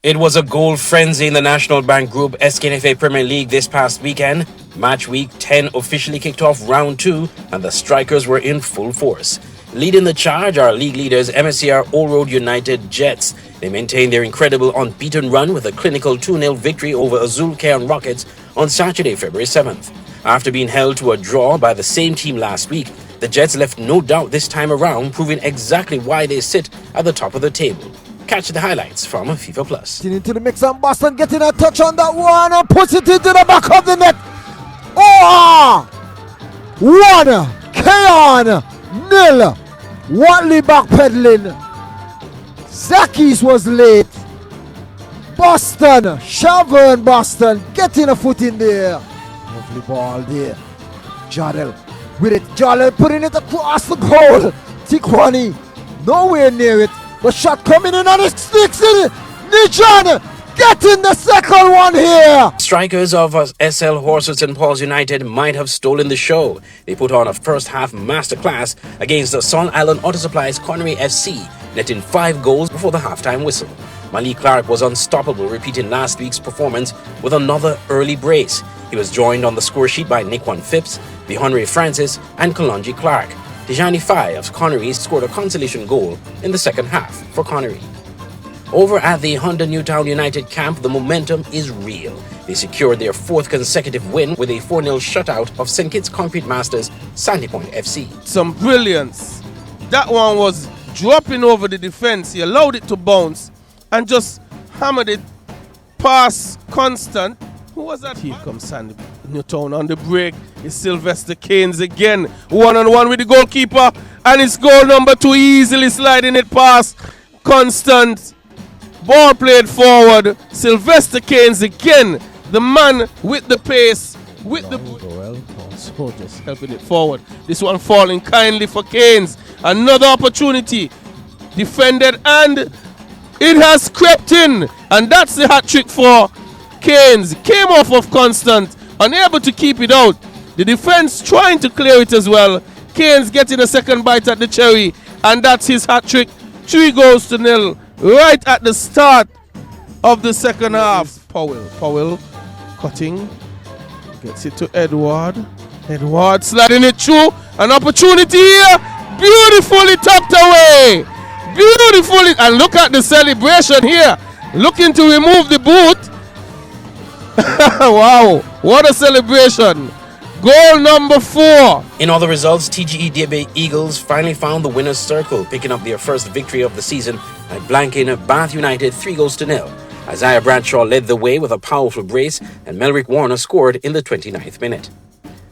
It was a goal frenzy in the National Bank Group SKNFA Premier League this past weekend. Match week 10 officially kicked off round 2 and the strikers were in full force. Leading the charge are league leaders MSCR Old Road United Jets. They maintained their incredible unbeaten run with a clinical 2-0 victory over Azul Cairn Rockets on Saturday, February 7th. After being held to a draw by the same team last week, the Jets left no doubt this time around, proving exactly why they sit at the top of the table. Catch the highlights from FIFA Plus. Into the mix and Boston getting a touch on that one and puts it into the back of the net. Oh! 1, Keon, 0. Watley backpedaling. Zakis was late. Boston, Shavern Boston getting a foot in there. Lovely ball there. Jadel with it. Jadel putting it across the goal. Tikwani nowhere near it. The shot coming in and it sticks in it. Nijan getting the second one here. Strikers of SL Horses St. Paul's United might have stolen the show. They put on a first half masterclass against the Sun Island Auto Supply's Connery FC, netting 5 goals before the halftime whistle. Malik Clark was unstoppable, repeating last week's performance with another early brace. He was joined on the score sheet by Nickwan Phipps, Bihonry Francis and Kalonji Clark. Tijani Fai of Connery scored a consolation goal in the second half for Connery. Over at the Honda Newtown United camp, the momentum is real. They secured their 4th consecutive win with a 4-0 shutout of St. Kitts Concrete Masters Sandy Point FC. Some brilliance. That one was dropping over the defense. He allowed it to bounce and just hammered it past Constant. Who was that? Here comes Sandy Newtown on the break. It's Sylvester Keynes again. 1-on-1 with the goalkeeper. And it's goal number 2, easily sliding it past Constant. Ball played forward. Sylvester Keynes again. The man with the pace. With the also just helping it forward. This one falling kindly for Keynes. Another opportunity. Defended and it has crept in. And that's the hat trick for Keynes. Came off of Constant, unable to keep it out. The defense trying to clear it as well. Keynes getting a second bite at the cherry, and that's his hat trick. 3 goals to 0 right at the start of the second half. Powell cutting, gets it to Edward. Edward sliding it through. An opportunity here. Beautifully tucked away. Beautifully, and look at the celebration here. Looking to remove the boot. Wow, what a celebration. Goal number 4. In other results, TGE DB Eagles finally found the winner's circle, picking up their first victory of the season by blanking Bath United 3 goals to 0. Isaiah Bradshaw led the way with a powerful brace and Melrick Warner scored in the 29th minute.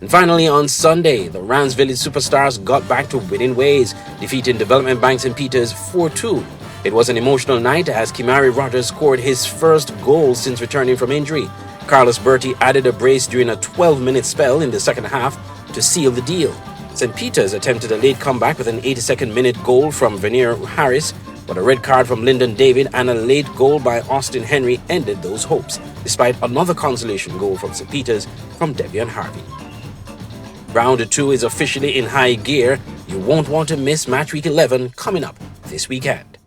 And finally on Sunday, the Rams Village Superstars got back to winning ways, defeating Development Bank St. Peters 4-2. It was an emotional night as Kimari Rogers scored his first goal since returning from injury. Carlos Bertie added a brace during a 12-minute spell in the second half to seal the deal. St. Peters attempted a late comeback with an 82nd minute goal from Veneer Harris, but a red card from Lyndon David and a late goal by Austin Henry ended those hopes, despite another consolation goal from St. Peters from Devian Harvey. Round 2 is officially in high gear. You won't want to miss match week 11 coming up this weekend.